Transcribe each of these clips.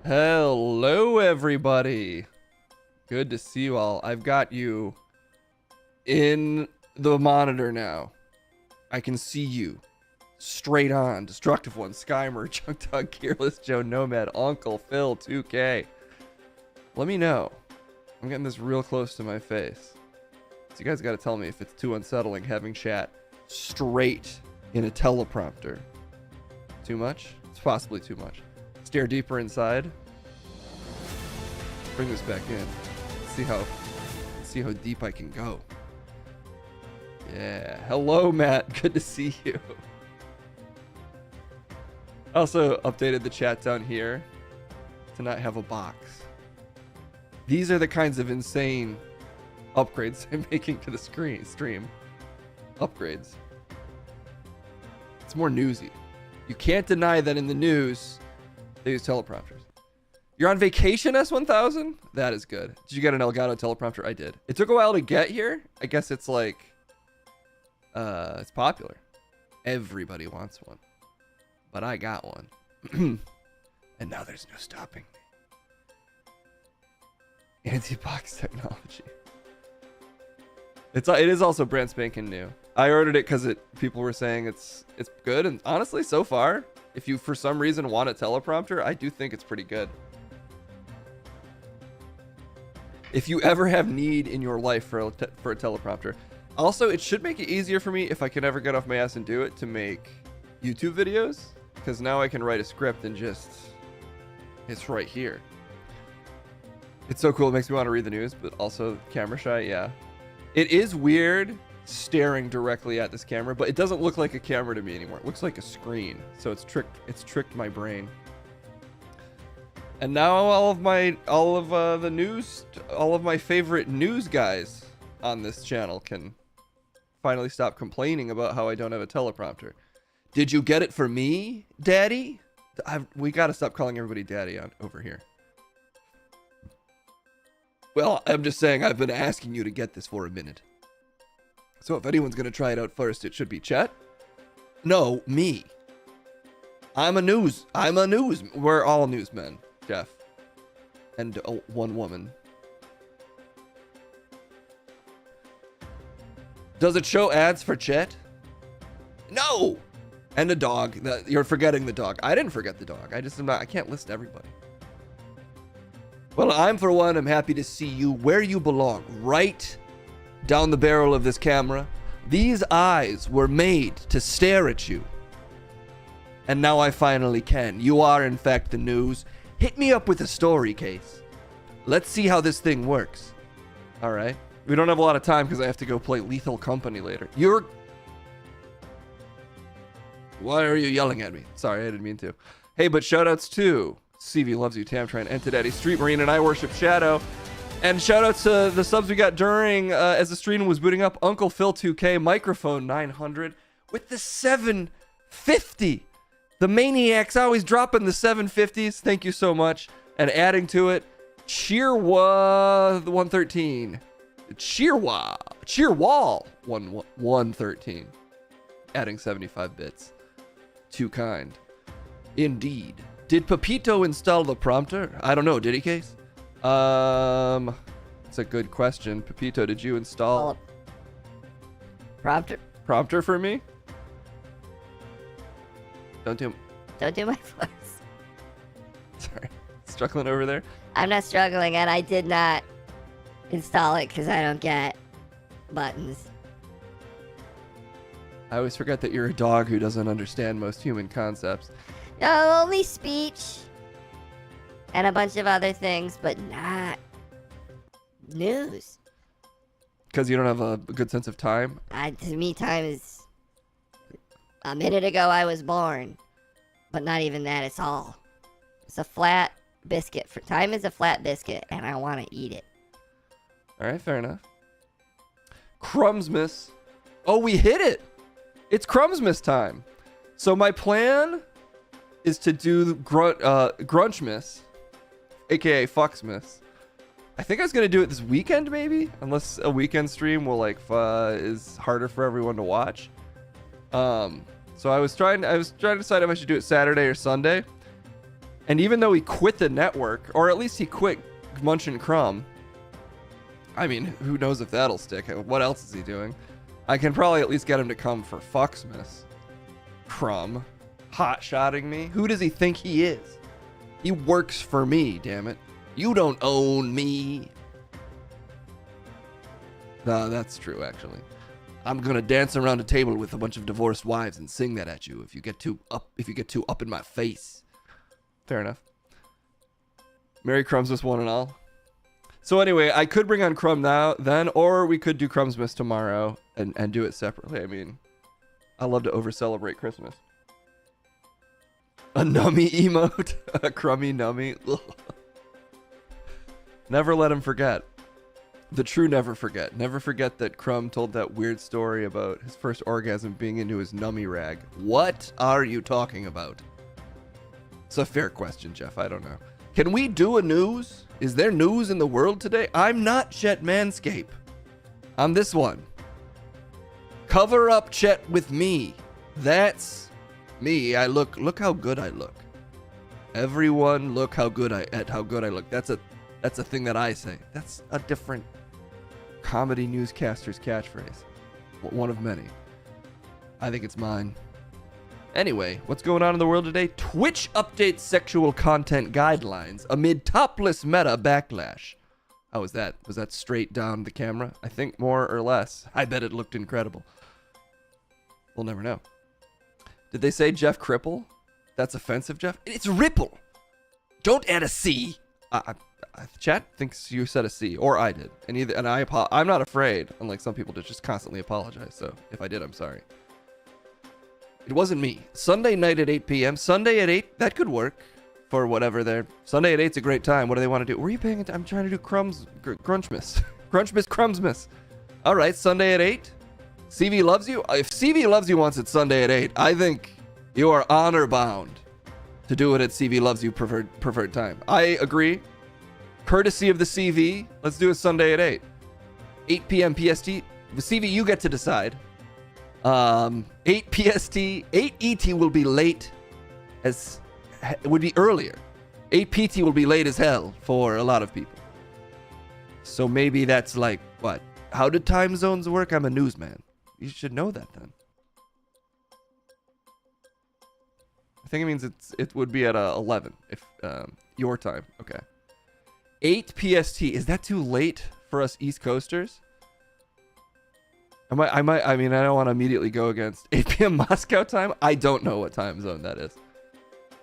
Hello, everybody. Good to see you all. I've got you in the monitor now. I can see you. Straight on. Destructive One, Skymer, Chunk Dog, Gearless Joe, Nomad, Uncle, Phil, 2K. Let me know. I'm getting this real close to my face. So you guys got to tell me if it's too unsettling having chat straight in a teleprompter. Too much? It's possibly too much. Stare deeper inside. Bring this back in. See how deep I can go. Yeah. Hello, Matt. Good to see you. Also updated the chat down here to not have a box. These are the kinds of insane upgrades I'm making to the stream. Upgrades. It's more newsy. You can't deny that in the news they use teleprompters. You're on vacation, S1000? That is good. Did you get an Elgato teleprompter? I did. It took a while to get here. I guess it's like, it's popular. Everybody wants one. But I got one. And now there's no stopping me. Anti-box technology. It is also brand spanking new. I ordered it because people were saying it's good, and honestly, so far, if you for some reason want a teleprompter, I do think it's pretty good. If you ever have need in your life for a teleprompter. Also, it should make it easier for me if I can ever get off my ass and do it to make YouTube videos, because now I can write a script and just, it's right here. It's so cool. It makes me want to read the news, but also camera shy. Yeah, it is weird staring directly at this camera, but it doesn't look like a camera to me anymore. It looks like a screen. So it's tricked my brain. And now all of my favorite news guys on this channel can finally stop complaining about how I don't have a teleprompter. Did you get it for me, Daddy? We got to stop calling everybody Daddy over here. Well, I'm just saying I've been asking you to get this for a minute. So if anyone's going to try it out first, it should be Chet. No, me. I'm a news. We're all newsmen, Jeff. And one woman. Does it show ads for Chet? No. And a dog. You're forgetting the dog. I didn't forget the dog. I can't list everybody. Well, I'm for one, I'm happy to see you where you belong, right down the barrel of this camera. These eyes were made to stare at you. And now I finally can. You are, in fact, the news. Hit me up with a story, Case. Let's see how this thing works. All right. We don't have a lot of time because I have to go play Lethal Company later. Why are you yelling at me? Sorry, I didn't mean to. Hey, but shoutouts to CV Loves You, Tamtran, Entidaddy, Street Marine, and I Worship Shadow. And shoutouts to the subs we got during as the stream was booting up. Uncle Phil 2K, Microphone 900 with the 750. The maniacs always dropping the 750s. Thank you so much. And adding to it, Cheerwa 113. Cheerwall 113. Adding 75 bits. Too kind. Indeed. Did Pepito install the prompter? I don't know. Did he, Case? It's a good question. Pepito, did you install prompter for me? Don't do my voice. Sorry. Struggling over there? I'm not struggling, and I did not install it because I don't get buttons. I always forget that you're a dog who doesn't understand most human concepts. No, only speech and a bunch of other things, but not news. Because you don't have a good sense of time? To me, time is a minute ago I was born, but not even that. It's a flat biscuit. Time is a flat biscuit, and I want to eat it. All right, fair enough. Crumbsmas. Oh, we hit it. It's Crumbsmas time. So my plan is to do Grunchmas, aka Fucksmas. I think I was gonna do it this weekend, maybe, unless a weekend stream will is harder for everyone to watch. So I was trying to decide if I should do it Saturday or Sunday. And even though he quit the network, or at least he quit Munchin' Crumb, I mean, who knows if that'll stick? What else is he doing? I can probably at least get him to come for Fucksmith. Crumb. Hot-shotting me? Who does he think he is? He works for me, damn it. You don't own me. No, that's true, actually. I'm gonna dance around a table with a bunch of divorced wives and sing that at you if you get too up in my face. Fair enough. Merry Crumbsmas one and all. So anyway, I could bring on Crumb then, or we could do Crumbsmas tomorrow and do it separately. I mean, I love to over-celebrate Christmas. A nummy emote? A crummy nummy? Ugh. Never let him forget. The true never forget. Never forget that Crumb told that weird story about his first orgasm being into his nummy rag. What are you talking about? It's a fair question, Jeff. I don't know. Can we do a news? Is there news in the world today? I'm not Chet Manscape. I'm this one. Cover up Chet with me. That's me. Look how good I look. Everyone look how good I look. That's a thing that I say. That's a different comedy newscaster's catchphrase. One of many. I think it's mine. Anyway, what's going on in the world today? Twitch updates sexual content guidelines amid topless meta backlash. How was that? Was that straight down the camera? I think more or less. I bet it looked incredible. We'll never know. Did they say Jeff Cripple? That's offensive, Jeff? It's Ripple. Don't add a C. Chat thinks you said a C, or I did. And I'm not afraid, unlike some people, to just constantly apologize. So if I did, I'm sorry. It wasn't me. Sunday night at 8 p.m. Sunday at 8, that could work for whatever they're... Sunday at 8's a great time. What do they want to do? Were you paying attention? I'm trying to do Crunchmas. Crunchmas, Crumbsmas. All right, Sunday at 8. CV Loves You? If CV Loves You wants it Sunday at 8, I think you are honor bound to do it at CV Loves You preferred time. I agree. Courtesy of the CV, let's do it Sunday at 8. 8 p.m. PST. The CV, you get to decide. 8 PST, 8 ET will be late as... It would be earlier. 8 PT will be late as hell for a lot of people. So maybe that's like, what? How do time zones work? I'm a newsman. You should know that then. I think it means it would be at 11 if your time. Okay. 8 PST. Is that too late for us East Coasters? I mean, I don't want to immediately go against 8 p.m. Moscow time. I don't know what time zone that is.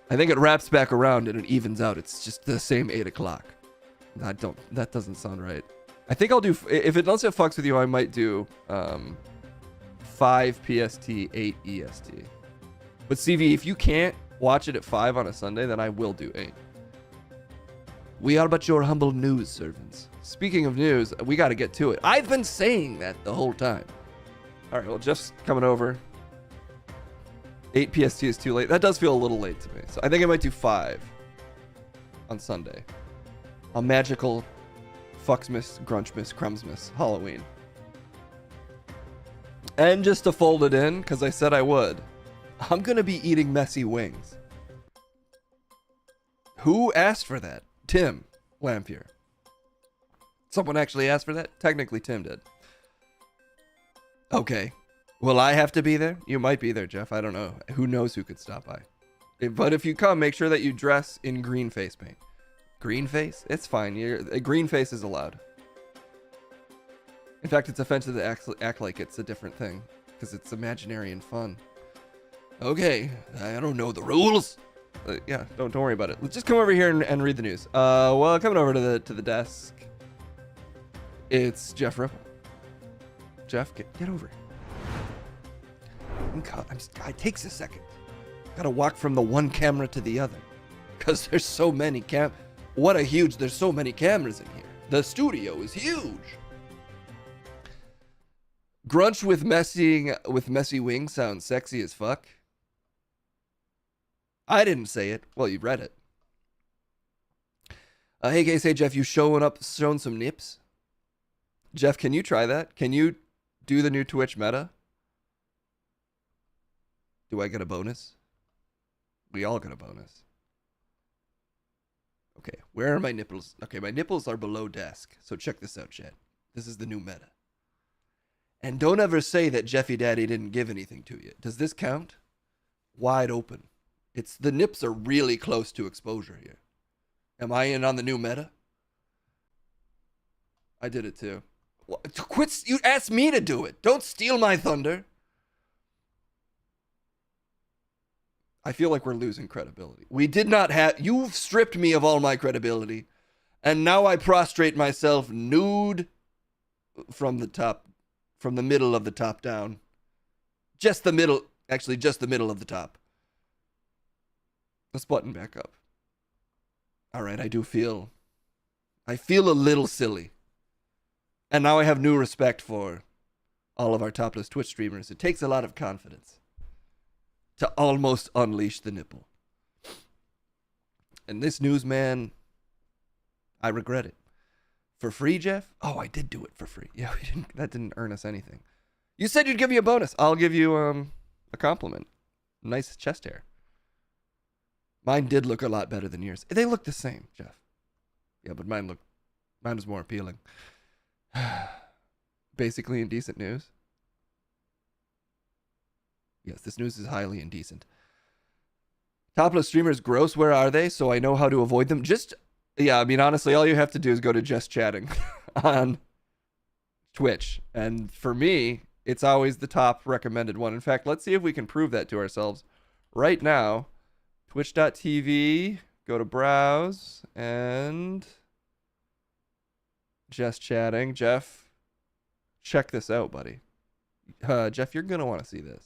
I think it wraps back around and it evens out. It's just the same 8 o'clock. That doesn't sound right. I think I'll do, if it doesn't fucks with you, I might do 5 PST, 8 EST. But CV, if you can't watch it at 5 on a Sunday, then I will do 8. We are but your humble news servants. Speaking of news, we got to get to it. I've been saying that the whole time. All right, well, Jeff's coming over. 8 PST is too late. That does feel a little late to me. So I think I might do 5 on Sunday. A magical Fucksmas, Grunchmas, Crumbsmas Halloween. And just to fold it in, because I said I would, I'm going to be eating messy wings. Who asked for that? Tim Lampier. Someone actually asked for that? Technically, Tim did. Okay. Will I have to be there? You might be there, Jeff. I don't know. Who knows who could stop by. But if you come, make sure that you dress in green face paint. Green face? It's fine. A green face is allowed. In fact, it's offensive to act like it's a different thing. Because it's imaginary and fun. Okay. I don't know the rules. Yeah, don't worry about it. Let's just come over here and read the news. Well, coming over to the desk. It's Jeff Ripple. Jeff, get over here. It takes a second. Gotta walk from the one camera to the other. Because there's so many there's so many cameras in here. The studio is huge. Grunch with messy wings sounds sexy as fuck. I didn't say it. Well, you read it. Hey, Case, hey, Jeff, you showing some nips? Jeff, can you try that? Can you do the new Twitch meta? Do I get a bonus? We all get a bonus. Okay, where are my nipples? Okay, my nipples are below desk. So check this out, chat. This is the new meta. And don't ever say that Jeffy Daddy didn't give anything to you. Does this count? Wide open. It's the nips are really close to exposure here. Am I in on the new meta? I did it too. Quit! You asked me to do it. Don't steal my thunder. I feel like we're losing credibility. We did not have. You've stripped me of all my credibility, and now I prostrate myself nude from the top, from the middle of the top down. Just the middle. Actually, just the middle of the top. Let's button back up. All right, I feel a little silly. And now I have new respect for all of our topless Twitch streamers. It takes a lot of confidence to almost unleash the nipple. And this news, man, I regret it. For free, Jeff? Oh, I did do it for free. Yeah, that didn't earn us anything. You said you'd give me a bonus. I'll give you a compliment. Nice chest hair. Mine did look a lot better than yours. They look the same, Jeff. Yeah, but mine was more appealing. Basically indecent news. Yes, this news is highly indecent. Topless streamers gross, where are they? So I know how to avoid them. Yeah, I mean, honestly, all you have to do is go to Just Chatting on Twitch. And for me, it's always the top recommended one. In fact, let's see if we can prove that to ourselves right now. Twitch.tv, go to browse, and Just Chatting. Jeff, check this out, buddy. Jeff, you're going to want to see this.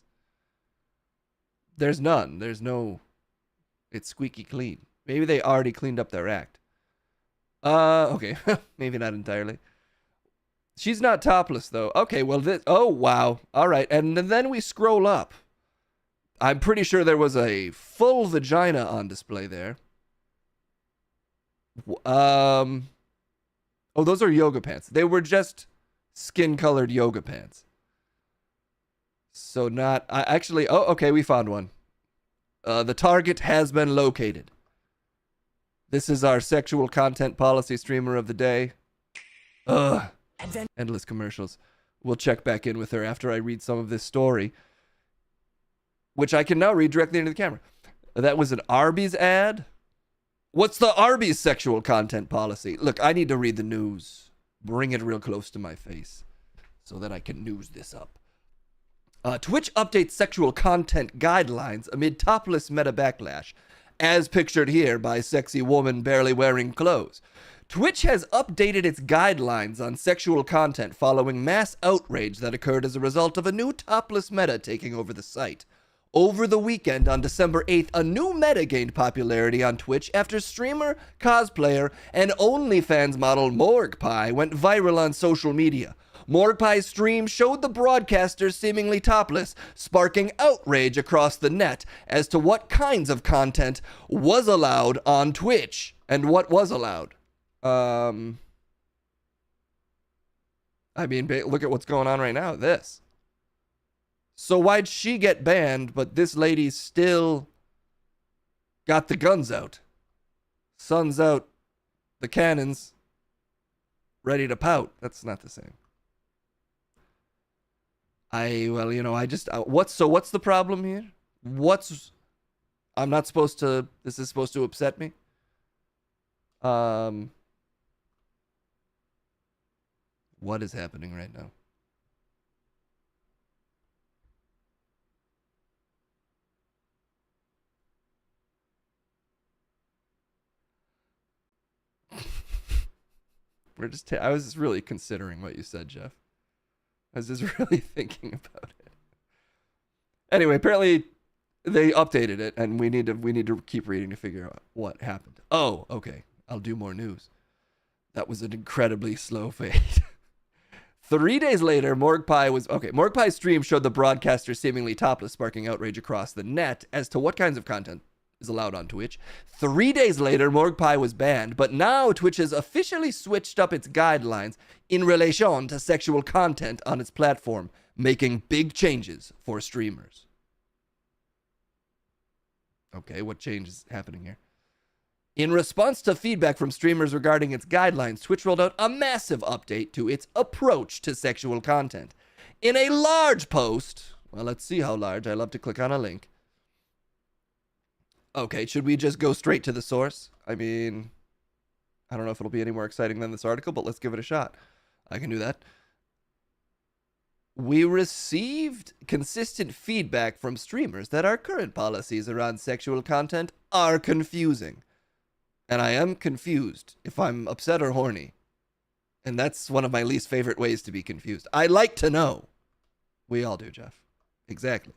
There's none. There's no... It's squeaky clean. Maybe they already cleaned up their act. Okay. Maybe not entirely. She's not topless, though. Okay, well, this... Oh, wow. All right. And then we scroll up. I'm pretty sure there was a full vagina on display there. Oh, those are yoga pants. They were just skin-colored yoga pants. So not... actually... Oh, okay, we found one. The target has been located. This is our sexual content policy streamer of the day. Ugh. Endless commercials. We'll check back in with her after I read some of this story, which I can now read directly into the camera. That was an Arby's ad? What's the Arby's sexual content policy? Look, I need to read the news. Bring it real close to my face so that I can news this up. Twitch updates sexual content guidelines amid topless meta backlash, as pictured here by sexy woman barely wearing clothes. Twitch has updated its guidelines on sexual content following mass outrage that occurred as a result of a new topless meta taking over the site. Over the weekend on December 8th, a new meta gained popularity on Twitch after streamer, cosplayer, and OnlyFans model Morg Pie went viral on social media. Morg Pie's stream showed the broadcaster seemingly topless, sparking outrage across the net as to what kinds of content was allowed on Twitch and what was allowed. I mean, look at what's going on right now. This. So why'd she get banned, but this lady still got the guns out? Sun's out, the cannons, ready to pout. That's not the same. What's the problem here? I'm not supposed to, this is supposed to upset me? What is happening right now? I was just really considering what you said, Jeff. I was just really thinking about it. Anyway, apparently they updated it, and we need to keep reading to figure out what happened. Oh, okay. I'll do more news. That was an incredibly slow fade. 3 days later, Morg Pie's stream showed the broadcaster seemingly topless, sparking outrage across the net as to what kinds of content is allowed on Twitch. 3 days later, Morg Pie was banned, but now Twitch has officially switched up its guidelines in relation to sexual content on its platform, making big changes for streamers. Okay, what change is happening here? In response to feedback from streamers regarding its guidelines, Twitch rolled out a massive update to its approach to sexual content. In a large post, well, let's see how large. I love to click on a link. Okay, should we just go straight to the source? I mean, I don't know if it'll be any more exciting than this article, but let's give it a shot. I can do that. We received consistent feedback from streamers that our current policies around sexual content are confusing. And I am confused if I'm upset or horny. And that's one of my least favorite ways to be confused. I like to know. We all do, Jeff. Exactly.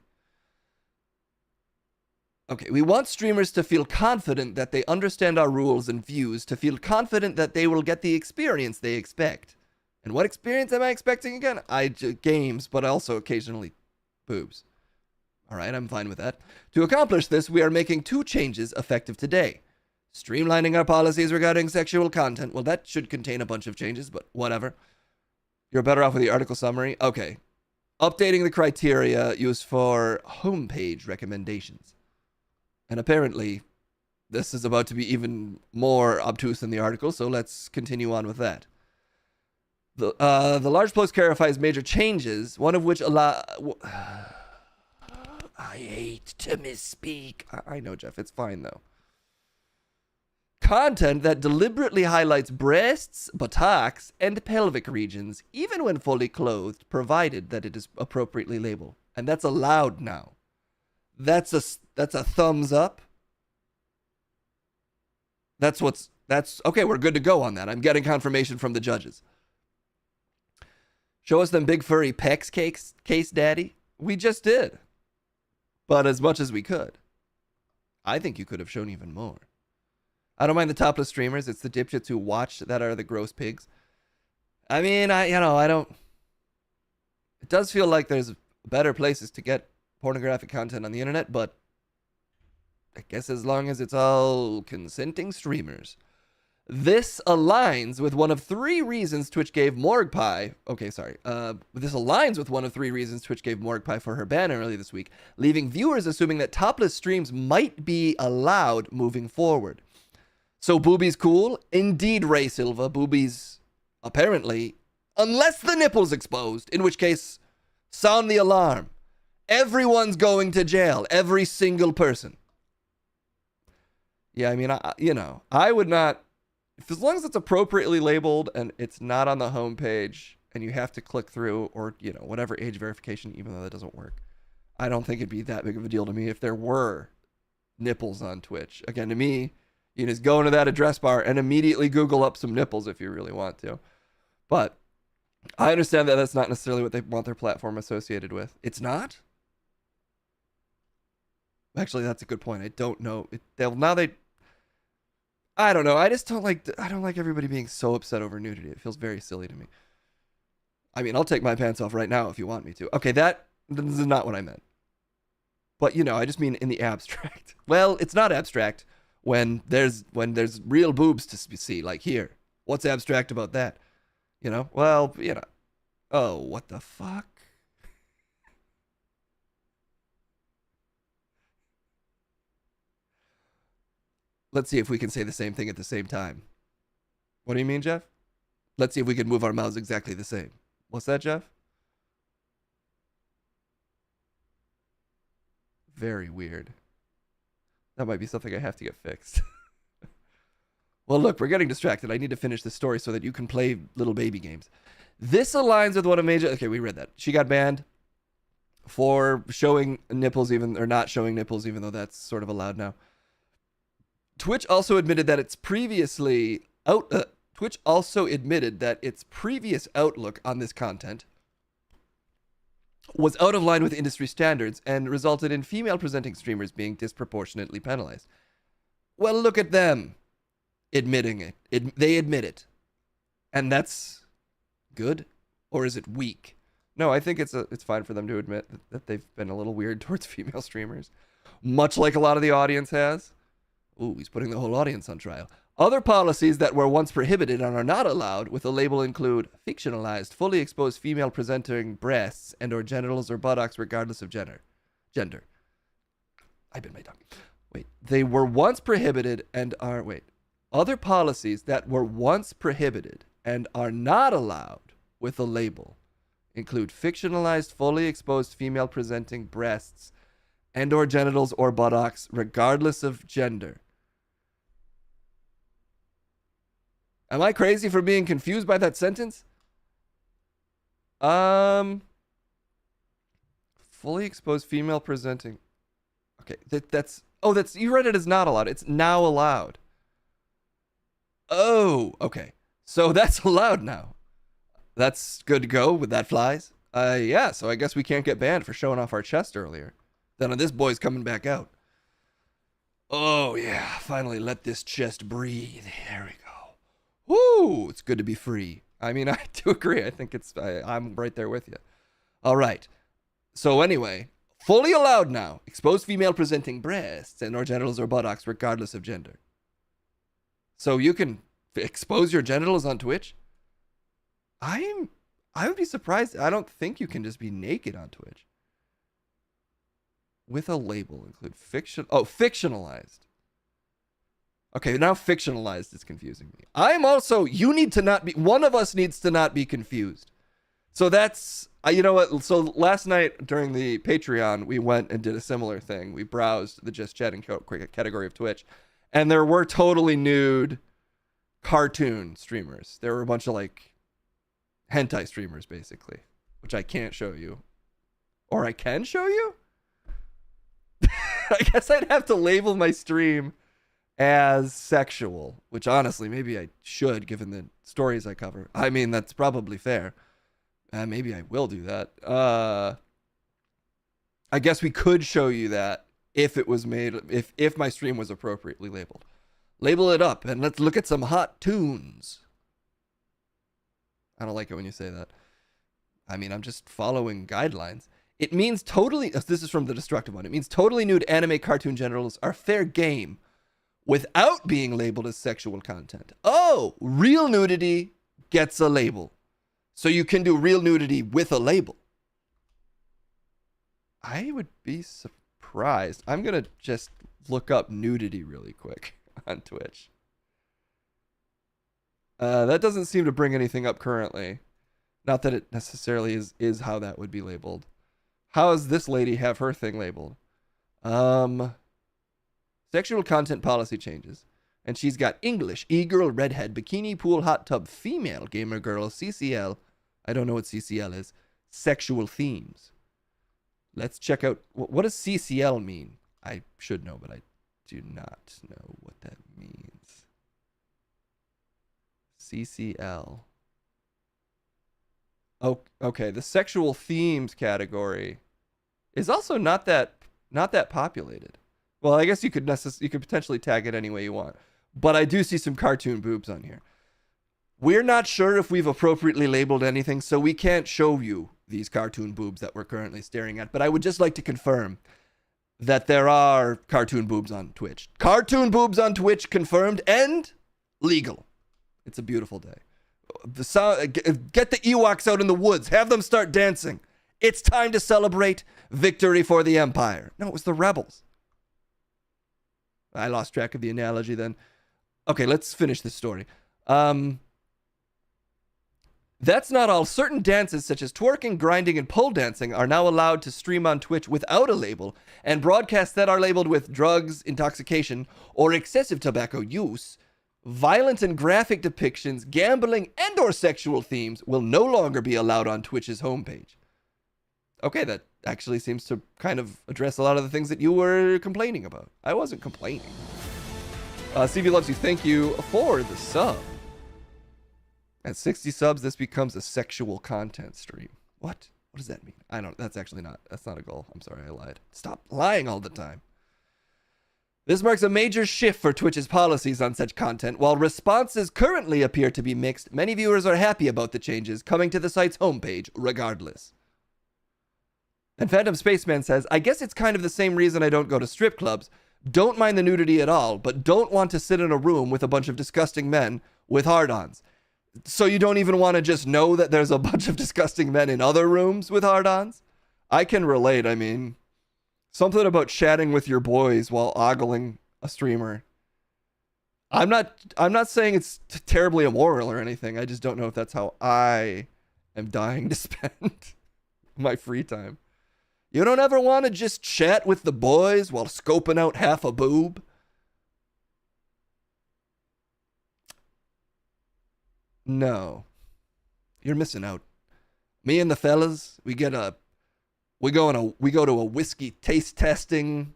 Okay, we want streamers to feel confident that they understand our rules and views, to feel confident that they will get the experience they expect. And what experience am I expecting again? Games, but also occasionally boobs. All right, I'm fine with that. To accomplish this, we are making 2 changes effective today. Streamlining our policies regarding sexual content. Well, that should contain a bunch of changes, but whatever. You're better off with the article summary. Okay. Updating the criteria used for homepage recommendations. And apparently, this is about to be even more obtuse than the article, so let's continue on with that. The large post clarifies major changes, one of which I hate to misspeak. I know, Jeff. It's fine, though. Content that deliberately highlights breasts, buttocks, and pelvic regions, even when fully clothed, provided that it is appropriately labeled. And that's allowed now. That's a thumbs up. That's okay, we're good to go on that. I'm getting confirmation from the judges. Show us them big furry pecs, case daddy. We just did. But as much as we could. I think you could have shown even more. I don't mind the topless streamers. It's the dipshits who watch that are the gross pigs. I mean, I don't. It does feel like there's better places to get pornographic content on the internet, but I guess as long as it's all consenting streamers. This aligns with one of 3 reasons Twitch gave Morgpie. Okay, sorry. This aligns with one of 3 reasons Twitch gave Morgpie for her ban early this week, leaving viewers assuming that topless streams might be allowed moving forward. So boobies cool? Indeed, Ray Silva. Boobies, apparently, unless the nipple's exposed, in which case, sound the alarm. Everyone's going to jail. Every single person. Yeah, I mean, I would not, as long as it's appropriately labeled and it's not on the homepage and you have to click through or, whatever age verification, even though that doesn't work. I don't think it'd be that big of a deal to me if there were nipples on Twitch. Again, to me, you just go into that address bar and immediately Google up some nipples if you really want to. But I understand that that's not necessarily what they want their platform associated with. It's not? Actually, that's a good point. I don't know. I don't know. I don't like everybody being so upset over nudity. It feels very silly to me. I mean, I'll take my pants off right now if you want me to. Okay, this is not what I meant. But, I just mean in the abstract. Well, it's not abstract when there's real boobs to see, like here. What's abstract about that? Well, oh, what the fuck? Let's see if we can say the same thing at the same time. What do you mean, Jeff? Let's see if we can move our mouths exactly the same. What's that, Jeff? Very weird. That might be something I have to get fixed. Well, look, we're getting distracted. I need to finish this story so that you can play little baby games. This aligns with one of major... Okay, we read that. She got banned for showing nipples or not showing nipples, even though that's sort of allowed now. Twitch also admitted that its previous outlook on this content was out of line with industry standards and resulted in female presenting streamers being disproportionately penalized. Well, look at them admitting it. They admit it. And that's good? Or is it weak? No, I think it's fine for them to admit that they've been a little weird towards female streamers. Much like a lot of the audience has. Ooh, he's putting the whole audience on trial. Other policies that were once prohibited and are not allowed with a label include fictionalized, fully exposed female presenting breasts and or genitals or buttocks regardless of gender. I bit my tongue. Wait, they were once prohibited and are, Other policies that were once prohibited and are not allowed with a label include fictionalized, fully exposed female presenting breasts and or genitals or buttocks, regardless of gender. Am I crazy for being confused by that sentence? Fully exposed female presenting. Okay, that's you read it as not allowed. It's now allowed. Oh, okay. So that's allowed now. That's good to go with that flies. Yeah, so I guess we can't get banned for showing off our chest earlier. Then this boy's coming back out. Oh, yeah, finally let this chest breathe. There we go. Woo, it's good to be free. I mean, I do agree. I think I'm right there with you. All right. So anyway, fully allowed now. Exposed female presenting breasts and or genitals or buttocks, regardless of gender. So you can expose your genitals on Twitch? I would be surprised. I don't think you can just be naked on Twitch. With a label include fictionalized. Okay, now fictionalized is confusing me. One of us needs to not be confused. So that's, you know what? So last night during the Patreon, we went and did a similar thing. We browsed the Just Chatting category of Twitch, and there were totally nude cartoon streamers. There were a bunch of like hentai streamers, basically, which I can't show you. Or I can show you? I guess I'd have to label my stream as sexual, which honestly, maybe I should, given the stories I cover. I mean, that's probably fair. Maybe I will do that. I guess we could show you that if it was made, if my stream was appropriately labeled. Label it up and let's look at some hot tunes. I don't like it when you say that. I mean, I'm just following guidelines. It means totally, this is from the Destructive One. It means totally nude anime cartoon genitals are fair game without being labeled as sexual content. Oh, real nudity gets a label. So you can do real nudity with a label. I would be surprised. I'm going to just look up nudity really quick on Twitch. That doesn't seem to bring anything up currently. Not that it necessarily is how that would be labeled. How does this lady have her thing labeled? Sexual content policy changes. And she's got English, e-girl, redhead, bikini, pool, hot tub, female, gamer girl, CCL. I don't know what CCL is. Sexual themes. Let's check out. What does CCL mean? I should know, but I do not know what that means. CCL. Oh, okay. The sexual themes category is also not that populated. Well, I guess you could potentially tag it any way you want. But I do see some cartoon boobs on here. We're not sure if we've appropriately labeled anything, so we can't show you these cartoon boobs that we're currently staring at. But I would just like to confirm that there are cartoon boobs on Twitch. Cartoon boobs on Twitch confirmed and legal. It's a beautiful day. Get the Ewoks out in the woods. Have them start dancing. It's time to celebrate victory for the Empire. No, it was the rebels. I lost track of the analogy then. Okay, let's finish this story. That's not all. Certain dances such as twerking, grinding, and pole dancing are now allowed to stream on Twitch without a label, and broadcasts that are labeled with drugs, intoxication, or excessive tobacco use, violent and graphic depictions, gambling, and or sexual themes will no longer be allowed on Twitch's homepage. Okay, that actually seems to kind of address a lot of the things that you were complaining about. I wasn't complaining. CV Loves You, thank you for the sub. At 60 subs, this becomes a sexual content stream. What? What does that mean? That's not a goal. I'm sorry, I lied. Stop lying all the time. This marks a major shift for Twitch's policies on such content. While responses currently appear to be mixed, many viewers are happy about the changes coming to the site's homepage regardless. And Phantom Spaceman says, I guess it's kind of the same reason I don't go to strip clubs. Don't mind the nudity at all, but don't want to sit in a room with a bunch of disgusting men with hard-ons. So you don't even want to just know that there's a bunch of disgusting men in other rooms with hard-ons? I can relate. I mean, something about chatting with your boys while ogling a streamer. I'm not saying it's terribly immoral or anything. I just don't know if that's how I am dying to spend my free time. You don't ever want to just chat with the boys while scoping out half a boob? No. You're missing out. Me and the fellas, we go to a whiskey taste testing.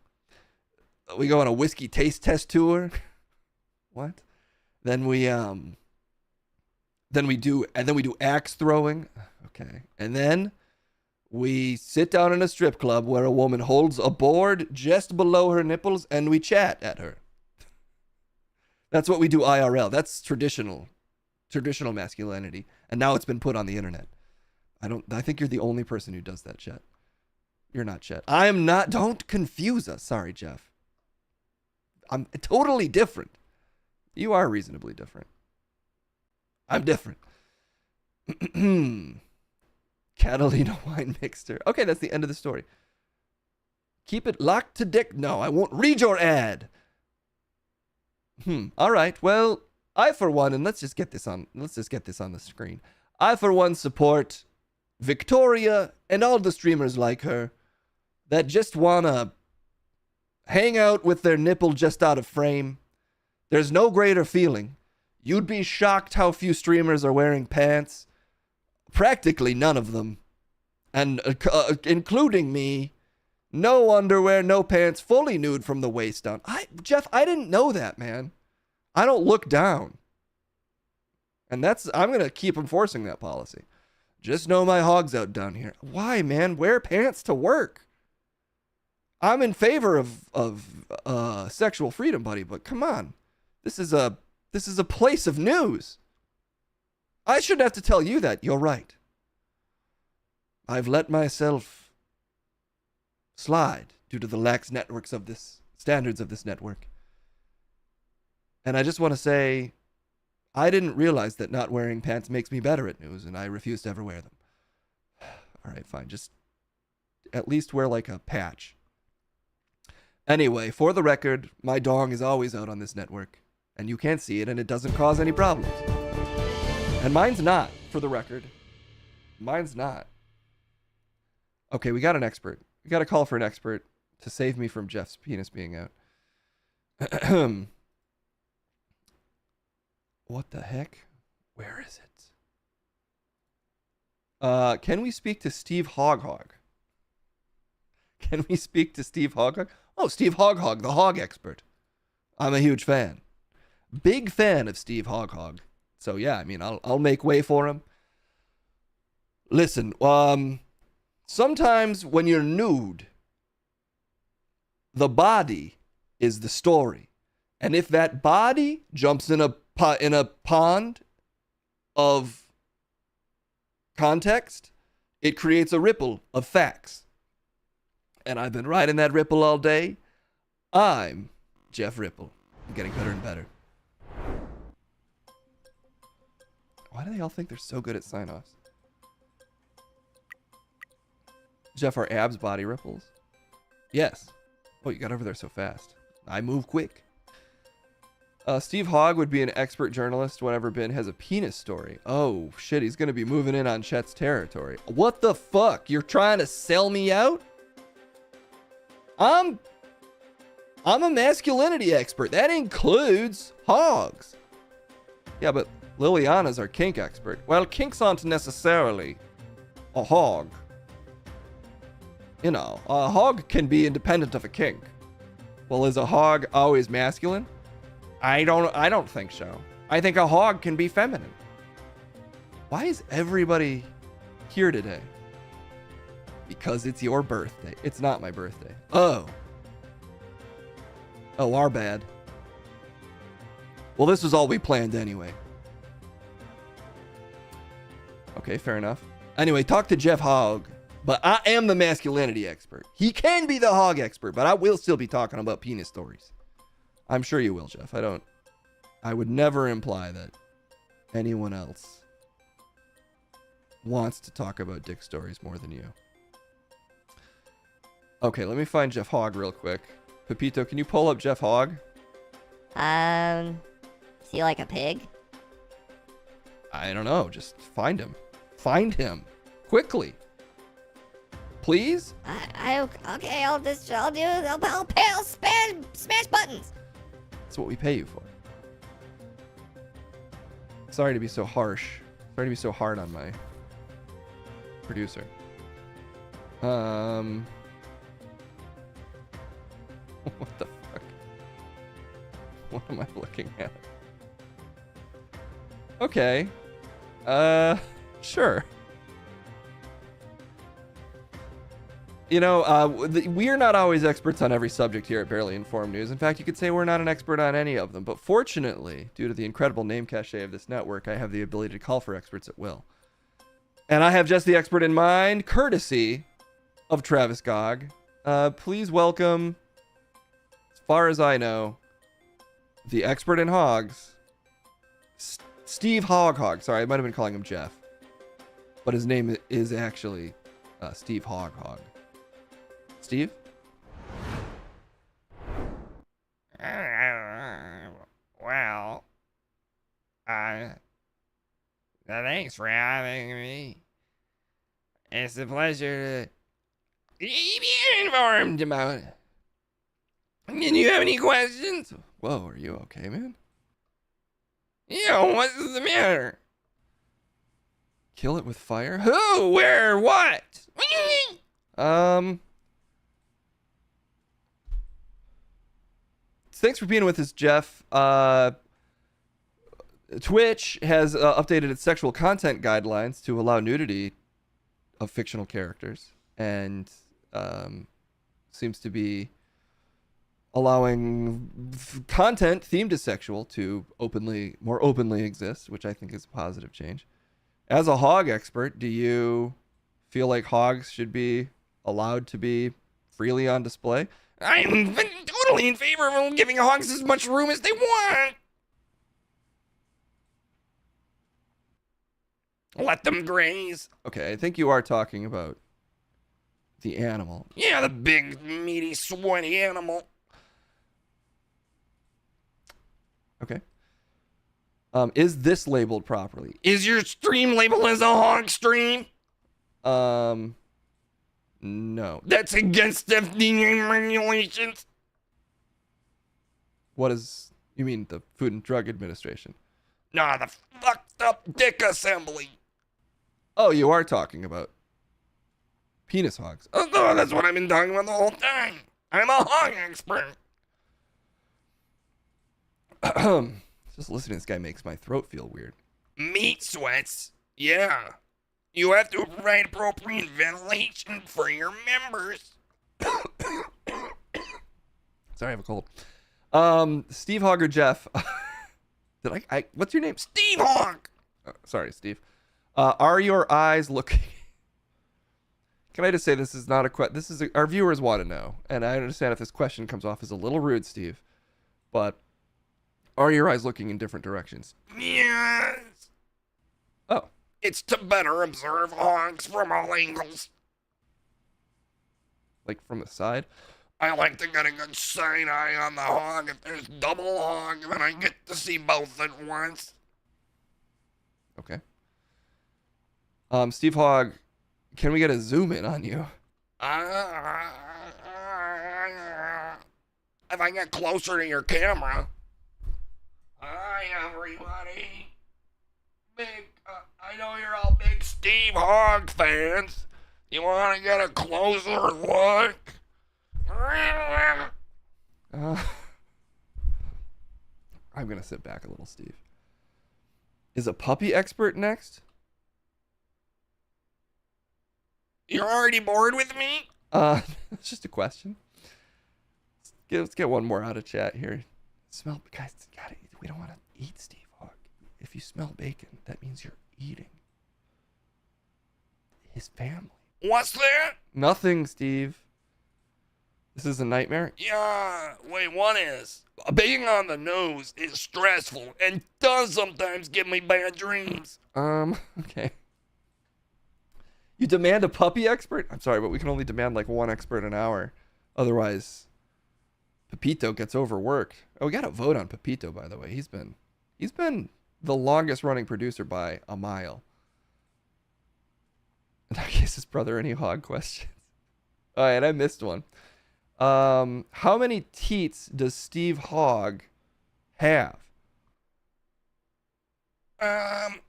We go on a whiskey taste test tour. What? Then we do axe throwing. Okay. And then we sit down in a strip club where a woman holds a board just below her nipples and we chat at her. That's what we do IRL. That's traditional masculinity. And now it's been put on the internet. I think you're the only person who does that, Chet. You're not, Chet. I am not. Don't confuse us. Sorry, Jeff. I'm totally different. You are reasonably different. I'm different. Catalina wine mixer. Okay, that's the end of the story. Keep it locked to dick. No, I won't read your ad. All right. Well, I for one, and let's just get this on the screen. I for one support Victoria and all the streamers like her that just wanna hang out with their nipple just out of frame. There's no greater feeling. You'd be shocked how few streamers are wearing pants. Practically none of them. And including me, no underwear, no pants, fully nude from the waist down. Jeff, I didn't know that, man. I don't look down. And I'm going to keep enforcing that policy. Just know my hog's out down here. Why, man? Wear pants to work. I'm in favor of sexual freedom, buddy, but come on. This is a place of news. I shouldn't have to tell you that. You're right. I've let myself slide due to the lax standards of this network. And I just want to say, I didn't realize that not wearing pants makes me better at news, and I refuse to ever wear them. All right, fine. Just at least wear like a patch. Anyway, for the record, my dong is always out on this network, and you can't see it, and it doesn't cause any problems. And mine's not, for the record. Mine's not. Okay, we got an expert. We got to call for an expert to save me from Jeff's penis being out. What the heck? Where is it? Can we speak to Steve Hoghog? Can we speak to Steve Hoghog? Oh, Steve Hoghog, the hog expert. I'm a huge fan. Big fan of Steve Hoghog. So yeah, I mean, I'll make way for him. Listen, sometimes when you're nude, the body is the story. And if that body jumps in a pond of context, it creates a ripple of facts. And I've been riding that ripple all day. I'm Jeff Ripple. I'm getting better and better. Why do they all think they're so good at sign-offs? Jeff, are abs body ripples? Yes. Oh, you got over there so fast. I move quick. Steve Hogg would be an expert journalist whenever Ben has a penis story. Oh, shit, he's going to be moving in on Chet's territory. What the fuck? You're trying to sell me out? I'm a masculinity expert. That includes hogs. Yeah, but Liliana's our kink expert. Well, kinks aren't necessarily a hog. You know, a hog can be independent of a kink. Well, is a hog always masculine? I don't think so. I think a hog can be feminine. Why is everybody here today? Because it's your birthday. It's not my birthday. Oh, our bad. Well, this was all we planned anyway. Okay, fair enough. Anyway, talk to Jeff Hogg. But I am the masculinity expert. He can be the hog expert, but I will still be talking about penis stories. I'm sure you will, Jeff. I would never imply that anyone else wants to talk about dick stories more than you. Okay, let me find Jeff Hogg real quick. Pepito, can you pull up Jeff Hogg? he like a pig? I don't know. Just find him. Find him. Quickly. Please? Okay, I'll smash buttons. That's what we pay you for. Sorry to be so harsh. Sorry to be so hard on my producer. What the fuck? What am I looking at? Okay. Sure. You know, we're not always experts on every subject here at Barely Informed News. In fact, you could say we're not an expert on any of them. But fortunately, due to the incredible name cachet of this network, I have the ability to call for experts at will. And I have just the expert in mind, courtesy of Travis Gogg. Please welcome, as far as I know, the expert in hogs, Steve Hog. Sorry, I might have been calling him Jeff. But his name is actually Steve Hog. Steve? Well, thanks for having me. It's a pleasure to be informed about it. Do you have any questions? Whoa, are you okay, man? Yeah, what's the matter? Kill it with fire? Who? Where? What? Thanks for being with us, Jeff. Twitch has updated its sexual content guidelines to allow nudity of fictional characters, and seems to be allowing content themed as sexual to more openly exist, which I think is a positive change. As a hog expert, do you feel like hogs should be allowed to be freely on display? I'm totally in favor of giving hogs as much room as they want. Let them graze. Okay, I think you are talking about the animal. Yeah, the big, meaty, sweaty animal. Okay. Is this labeled properly? Is your stream labeled as a hog stream? No. That's against FDA regulations. What is... You mean the Food and Drug Administration? Nah, the fucked up dick assembly. Oh, you are talking about penis hogs. Oh, no, that's what I've been talking about the whole time. I'm a hog expert. Just listening to this guy makes my throat feel weird. Meat sweats. Yeah. You have to provide appropriate ventilation for your members. Sorry, I have a cold. Steve Hogg or Jeff? Did I what's your name? Steve Hogg. Sorry, Steve. Are your eyes looking... Can I just say this is not a question? Our viewers want to know, and I understand if this question comes off as a little rude, Steve, but are your eyes looking in different directions? Yes. Oh. It's to better observe hogs from all angles. Like from the side? I like to get a good side eye on the hog. If there's double hog, then I get to see both at once. Okay. Steve Hogg, can we get a zoom in on you? If I get closer to your camera. Hi, everybody. I know you're all big Steve Hogg fans. You want to get a closer look? I'm going to sit back a little, Steve. Is a puppy expert next? You're already bored with me? It's just a question. Let's get one more out of chat here. Guys, we don't want to eat Steve Hogg. If you smell bacon, that means you're eating his family. What's that? Nothing, Steve. This is a nightmare? Yeah, wait, one is. Being on the nose is stressful and does sometimes give me bad dreams. Okay. You demand a puppy expert? I'm sorry, but we can only demand like one expert an hour. Otherwise, Pepito gets overworked. Oh, we got to vote on Pepito, by the way. He's He's been the longest running producer by a mile. In that case, his brother, any hog questions? All right, I missed one. How many teats does Steve Hogg have? I've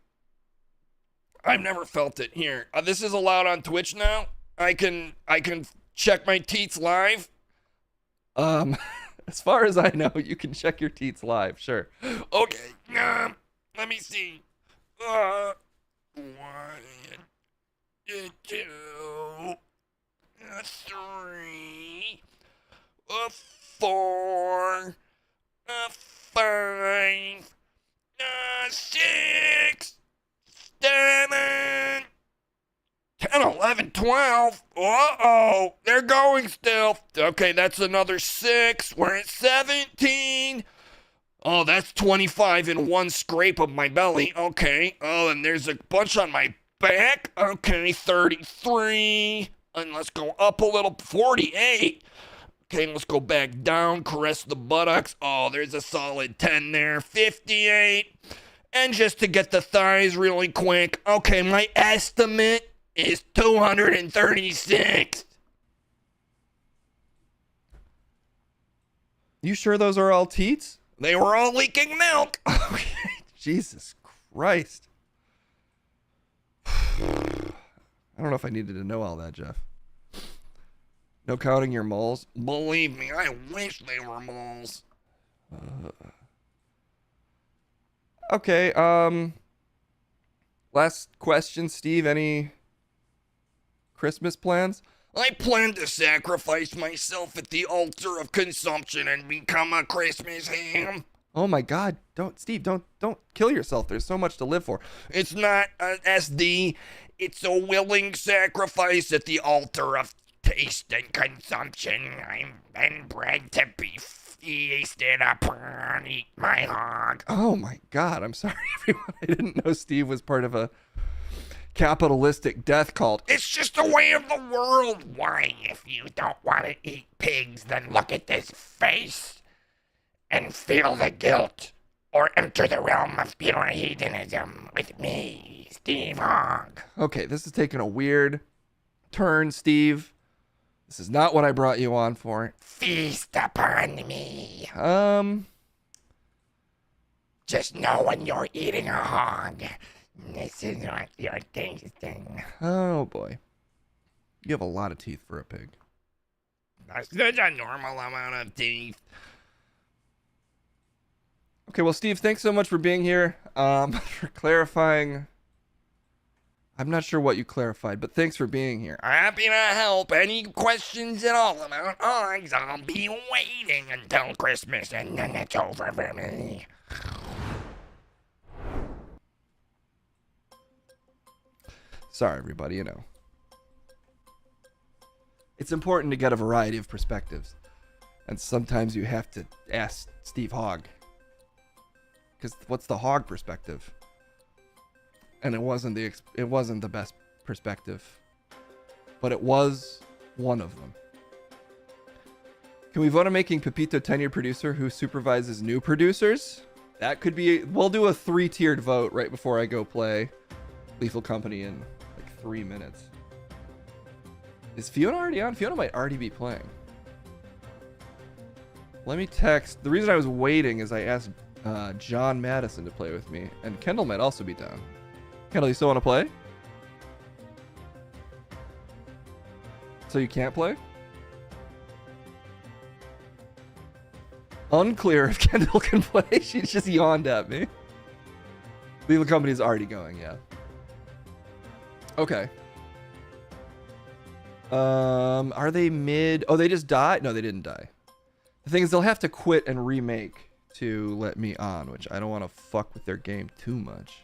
never felt it. Here, this is allowed on Twitch now. I can check my teats live. As far as I know, you can check your teats live. Sure. Okay. Let me see. 1, 2, 3, 4, 5, 6, 7, 10, 11, 12. Uh-oh. They're going still. Okay, that's another 6. We're at 17. Oh, that's 25 in one scrape of my belly. Okay. Oh, and there's a bunch on my back. Okay, 33. And let's go up a little. 48. Okay, let's go back down. Caress the buttocks. Oh, there's a solid 10 there. 58. And just to get the thighs really quick. Okay, my estimate is 236. You sure those are all teats? They were all leaking milk. Okay. Jesus Christ. I don't know if I needed to know all that, Jeff. No counting your moles? Believe me, I wish they were moles. Okay, last question, Steve. Any Christmas plans? I plan to sacrifice myself at the altar of consumption and become a Christmas ham. Oh my God! Don't kill yourself. There's so much to live for. It's not an SD. It's a willing sacrifice at the altar of taste and consumption. I've been bred to be feasted upon. Eat my hog. Oh my God! I'm sorry, everyone. I didn't know Steve was part of a capitalistic death cult. It's just the way of the world. Why, if you don't want to eat pigs, then look at this face and feel the guilt, or enter the realm of pure hedonism with me, Steve Hogg. Okay, this is taking a weird turn, Steve. This is not what I brought you on for. Feast upon me. Just know when you're eating a hog, this is what you're tasting. Oh boy. You have a lot of teeth for a pig. That's a normal amount of teeth. Okay, well, Steve, thanks so much for being here. For clarifying. I'm not sure what you clarified, but thanks for being here. Happy to help. Any questions at all about hogs, I'll be waiting until Christmas, and then it's over for me. Sorry, everybody, you know. It's important to get a variety of perspectives. And sometimes you have to ask Steve Hogg. Because what's the hog perspective? And it wasn't the best perspective. But it was one of them. Can we vote on making Pepito tenure producer who supervises new producers? That could be... We'll do a 3-tiered vote right before I go play Lethal Company in like 3 minutes. Is Fiona already on? Fiona might already be playing. Let me text. The reason I was waiting is I asked John Madison to play with me. And Kendall might also be down. Kendall, you still want to play? So you can't play? Unclear if Kendall can play. She just yawned at me. Lethal Company is already going, yeah. Okay. Are they mid? Oh, they just died? No, they didn't die. The thing is, they'll have to quit and remake to let me on, which I don't want to fuck with their game too much.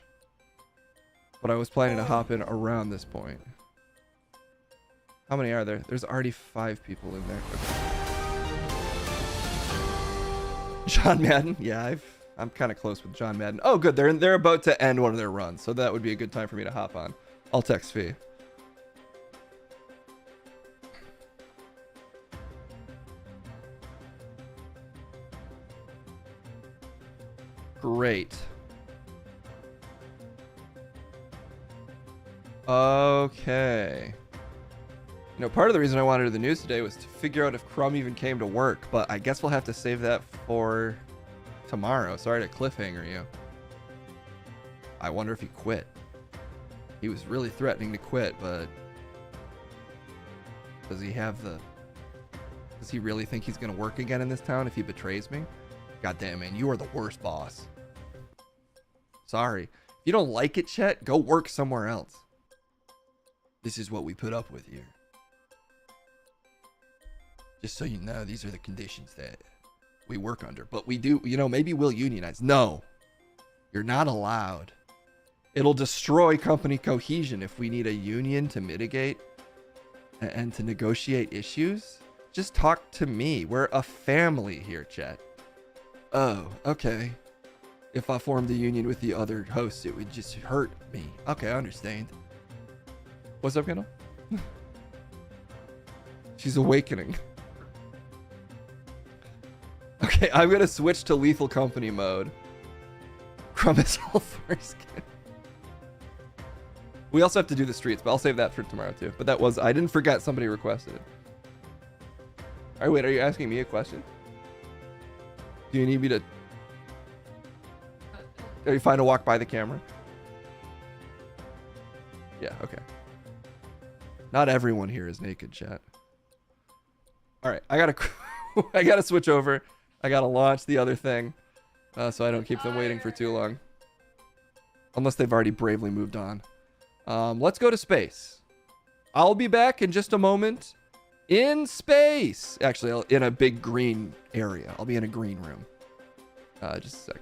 But I was planning to hop in around this point. How many are there? There's already 5 people in there. Okay. John Madden? Yeah, I'm kind of close with John Madden. Oh, good. They're about to end one of their runs, so that would be a good time for me to hop on. I'll text Fee. Great. Okay. You know, part of the reason I wanted to do the news today was to figure out if Crumb even came to work, but I guess we'll have to save that for tomorrow. Sorry to cliffhanger you. I wonder if he quit. He was really threatening to quit, but does he have the... Does he really think he's going to work again in this town if he betrays me? God damn, man, you are the worst boss. Sorry. If you don't like it, Chet, go work somewhere else. This is what we put up with here. Just so you know, these are the conditions that we work under. But we do, you know, maybe we'll unionize. No, you're not allowed. It'll destroy company cohesion if we need a union to mitigate and to negotiate issues. Just talk to me. We're a family here, Chet. Oh, okay. If I formed a union with the other hosts, it would just hurt me. Okay, I understand. What's up, Kendall? She's awakening. Okay, I'm gonna switch to lethal company mode. Crumb is all foreskin. We also have to do the streets, but I'll save that for tomorrow too. But that was, I didn't forget, somebody requested it. All right, wait, are you asking me a question? Do you need me to... Are you fine to walk by the camera? Yeah, okay. Not everyone here is naked, chat. All right, I gotta switch over. I gotta launch the other thing, so I don't keep them waiting for too long. Unless they've already bravely moved on. Let's go to space. I'll be back in just a moment. In space! Actually, in a big green area. I'll be in a green room. Just a sec.